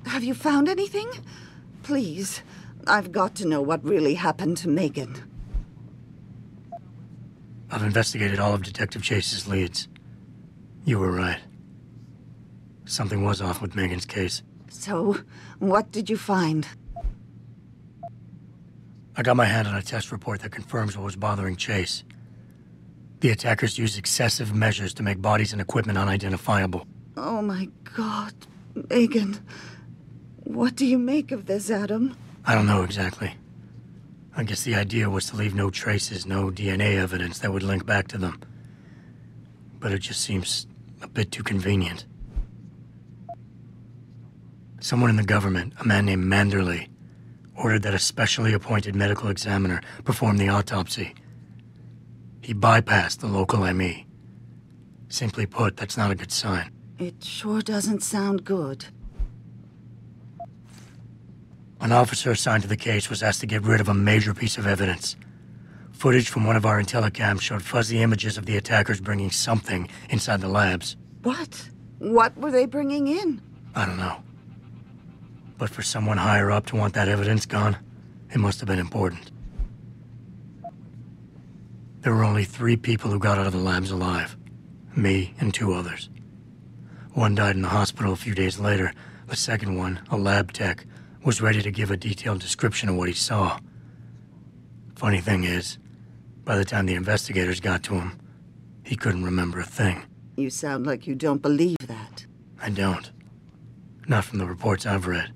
Have you found anything? Please, I've got to know what really happened to Megan. I've investigated all of Detective Chase's leads. You were right. Something was off with Megan's case. So, what did you find? I got my hand on a test report that confirms what was bothering Chase. The attackers used excessive measures to make bodies and equipment unidentifiable. Oh my God, Megan. What do you make of this, Adam? I don't know exactly. I guess the idea was to leave no traces, no DNA evidence that would link back to them. But it just seems a bit too convenient. Someone in the government, a man named Manderley, ordered that a specially appointed medical examiner perform the autopsy. He bypassed the local ME. Simply put, that's not a good sign. It sure doesn't sound good. An officer assigned to the case was asked to get rid of a major piece of evidence. Footage from one of our intellicams showed fuzzy images of the attackers bringing something inside the labs. What? What were they bringing in? I don't know. But for someone higher up to want that evidence gone, it must have been important. There were only 3 people who got out of the labs alive. Me and 2 others. One died in the hospital a few days later. The second one, a lab tech, was ready to give a detailed description of what he saw. Funny thing is, by the time the investigators got to him, he couldn't remember a thing. You sound like you don't believe that. I don't. Not from the reports I've read.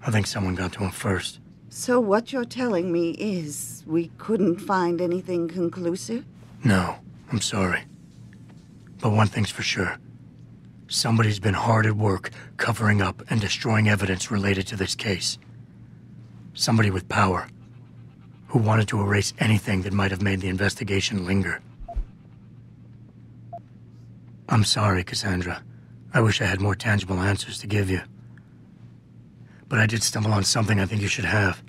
I think someone got to him first. So what you're telling me is we couldn't find anything conclusive? No, I'm sorry. But one thing's for sure. Somebody's been hard at work covering up and destroying evidence related to this case. Somebody with power, who wanted to erase anything that might have made the investigation linger. I'm sorry, Cassandra. I wish I had more tangible answers to give you. But I did stumble on something I think you should have.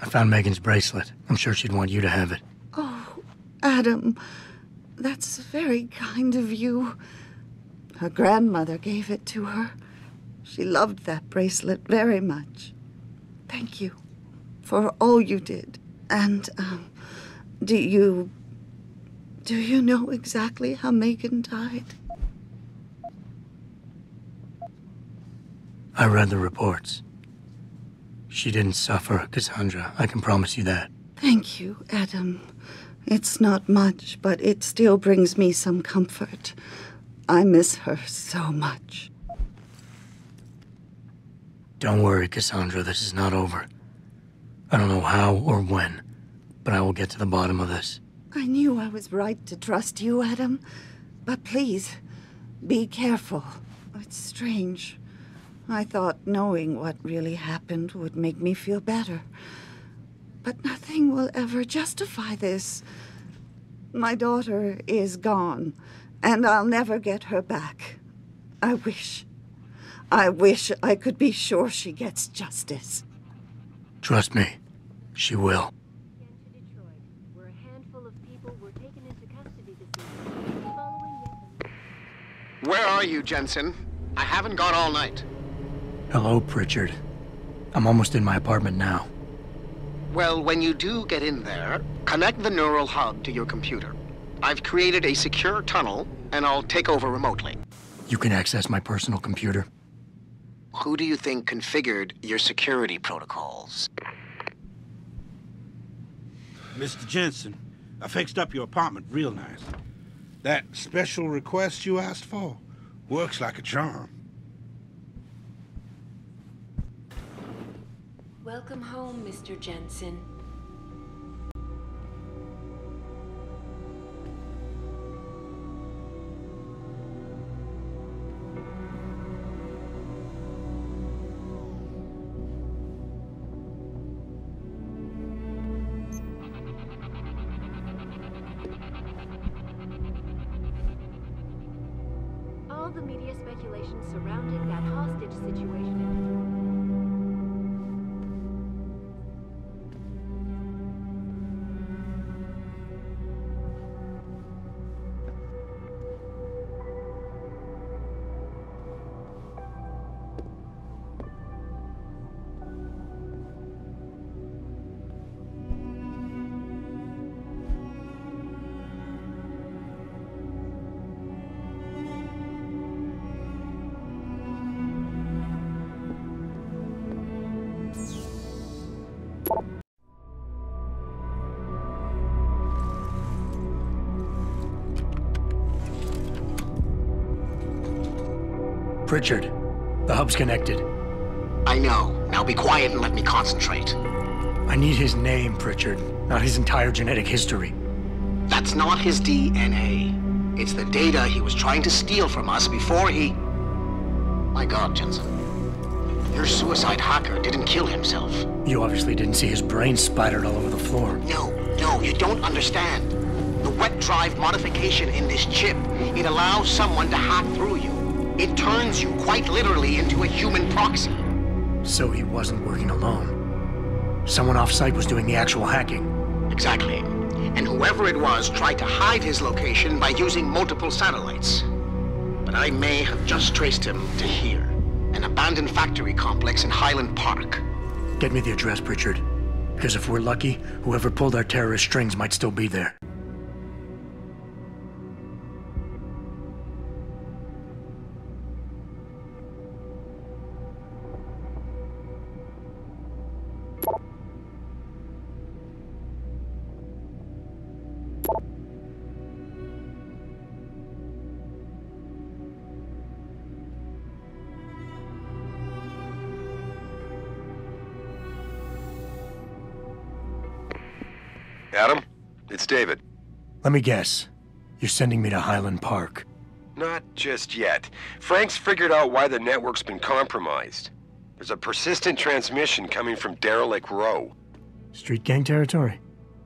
I found Megan's bracelet. I'm sure she'd want you to have it. Oh, Adam, that's very kind of you. Her grandmother gave it to her. She loved that bracelet very much. Thank you for all you did. And, do you know exactly how Megan died? I read the reports. She didn't suffer, Cassandra. I can promise you that. Thank you, Adam. It's not much, but it still brings me some comfort. I miss her so much. Don't worry, Cassandra. This is not over. I don't know how or when, but I will get to the bottom of this. I knew I was right to trust you, Adam. But please, be careful. It's strange. I thought knowing what really happened would make me feel better. But nothing will ever justify this. My daughter is gone, and I'll never get her back. I wish I could be sure she gets justice. Trust me, she will. Where are you, Jensen? I haven't gone all night. Hello, Pritchard. I'm almost in my apartment now. Well, when you do get in there, connect the neural hub to your computer. I've created a secure tunnel, and I'll take over remotely. You can access my personal computer. Who do you think configured your security protocols? Mr. Jensen, I fixed up your apartment real nice. That special request you asked for works like a charm. Welcome home, Mr. Jensen. All the media speculation surrounding that hostage situation. Pritchard, the hub's connected. I know. Now be quiet and let me concentrate. I need his name, Pritchard, not his entire genetic history. That's not his DNA. It's the data he was trying to steal from us before he... My God, Jensen. Your suicide hacker didn't kill himself. You obviously didn't see his brain splattered all over the floor. No, you don't understand. The wet drive modification in this chip, it allows someone to hack through you. It turns you quite literally into a human proxy. So he wasn't working alone. Someone off-site was doing the actual hacking. Exactly. And whoever it was tried to hide his location by using multiple satellites. But I may have just traced him to here. An abandoned factory complex in Highland Park. Get me the address, Pritchard. Because if we're lucky, whoever pulled our terrorist strings might still be there. Adam, it's David. Let me guess. You're sending me to Highland Park. Not just yet. Frank's figured out why the network's been compromised. There's a persistent transmission coming from Derelict Row. Street gang territory?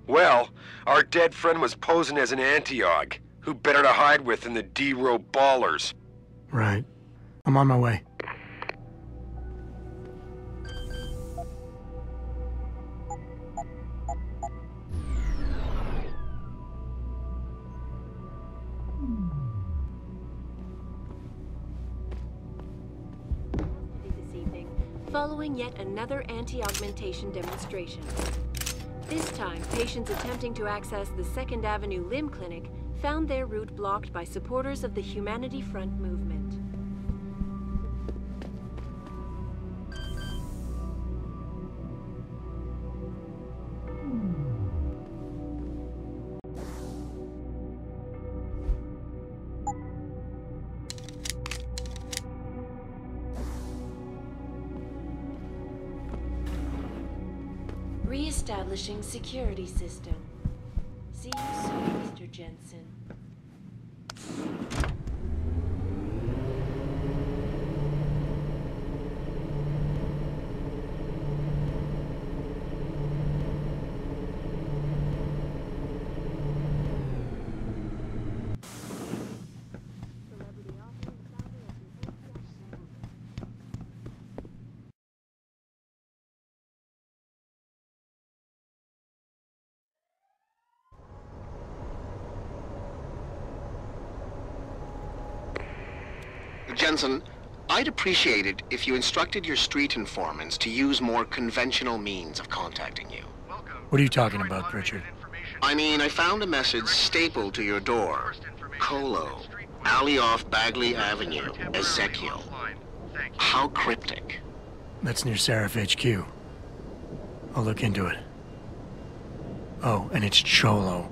Well, our dead friend was posing as an anti-aug. Who better to hide with than the D-Row ballers? Right. I'm on my way. This evening, following yet another anti-augmentation demonstration. This time, patients attempting to access the 2nd Avenue Limb Clinic found their route blocked by supporters of the Humanity Front movement. Re-establishing security system. See you soon, Mr. Jensen. Jensen, I'd appreciate it if you instructed your street informants to use more conventional means of contacting you. What are you talking about, Pritchard? I mean, I found a message stapled to your door. Colo, alley off Bagley Avenue, Ezekiel. How cryptic. That's near Seraph HQ. I'll look into it. Oh, and it's Cholo.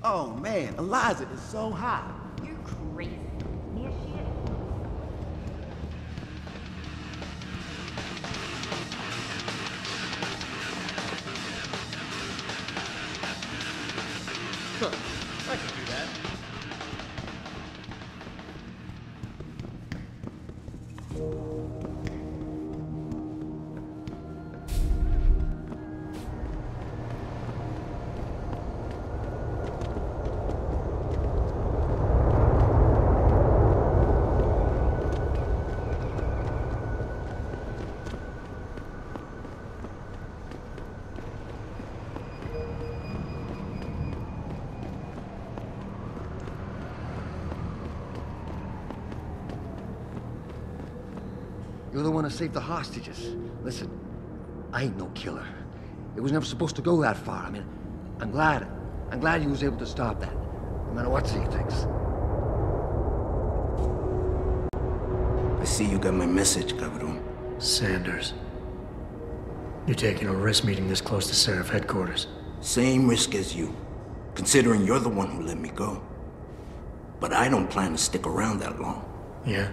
Oh man, Eliza is so hot. You're crazy. I can do that. You're the one that saved the hostages. Listen, I ain't no killer. It was never supposed to go that far. I mean, I'm glad you was able to stop that. No matter what Z thinks. I see you got my message, Cabrón. Sanders. You're taking a risk meeting this close to Seraph headquarters. Same risk as you, considering you're the one who let me go. But I don't plan to stick around that long. Yeah?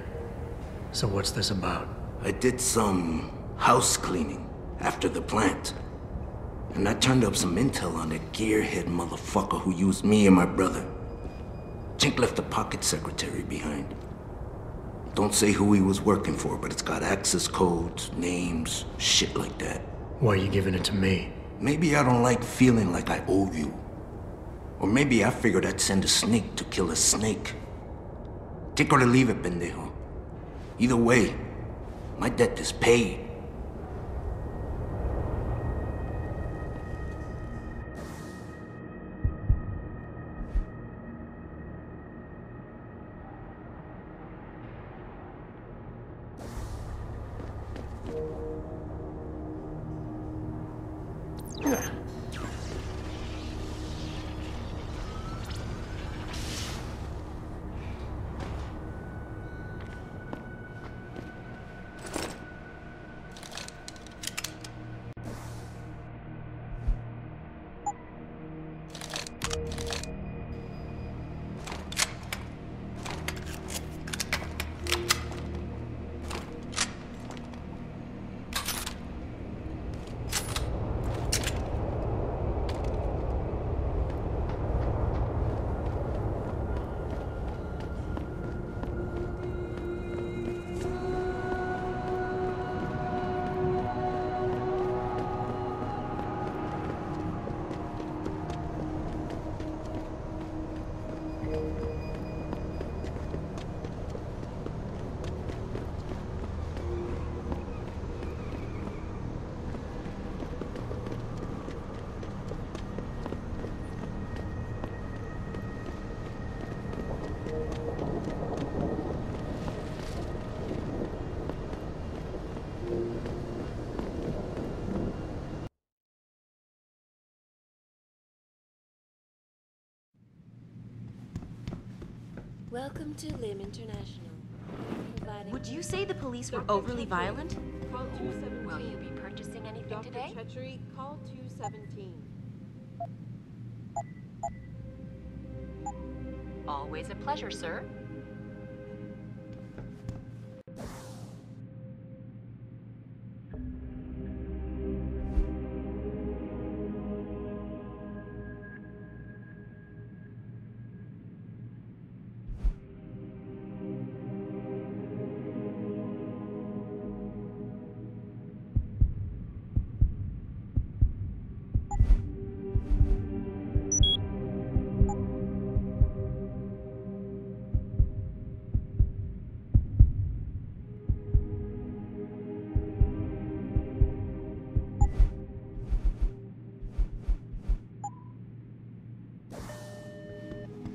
So what's this about? I did some house cleaning after the plant. And I turned up some intel on that gearhead motherfucker who used me and my brother. Chink left a pocket secretary behind. Don't say who he was working for, but it's got access codes, names, shit like that. Why are you giving it to me? Maybe I don't like feeling like I owe you. Or maybe I figured I'd send a snake to kill a snake. Take or leave it, pendejo. Either way, my debt is paid. Welcome to LIM International. Would you say the police were overly violent? Call 217. Will you be purchasing anything Dr. today? Chetchery, call 217. Always a pleasure, sir.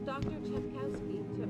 Dr. Chepkowski to